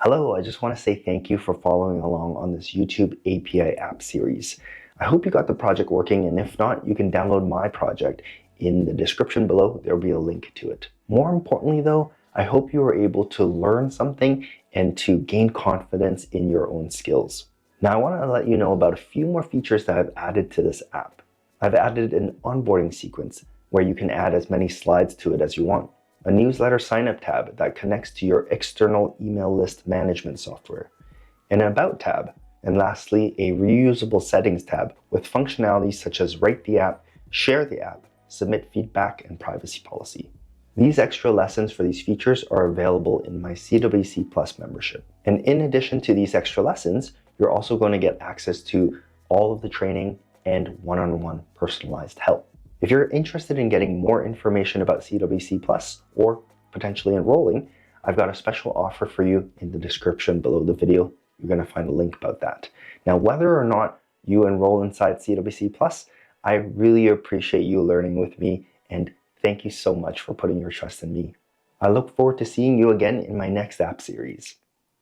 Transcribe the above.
Hello, I just want to say thank you for following along on this YouTube API app series. I hope you got the project working, and if not, you can download my project. In the description below, there'll be a link to it. More importantly though, I hope you were able to learn something and to gain confidence in your own skills. Now I want to let you know about a few more features that I've added to this app. I've added an onboarding sequence where you can add as many slides to it as you want. A newsletter sign-up tab that connects to your external email list management software, an About tab, and lastly, a reusable settings tab with functionalities such as rate the app, share the app, submit feedback, and privacy policy. These extra lessons for these features are available in my CWC Plus membership. And in addition to these extra lessons, you're also going to get access to all of the training and one-on-one personalized help. If you're interested in getting more information about CWC Plus or potentially enrolling, I've got a special offer for you in the description below the video. You're going to find a link about that. Now, whether or not you enroll inside CWC Plus, I really appreciate you learning with me, and thank you so much for putting your trust in me. I look forward to seeing you again in my next app series.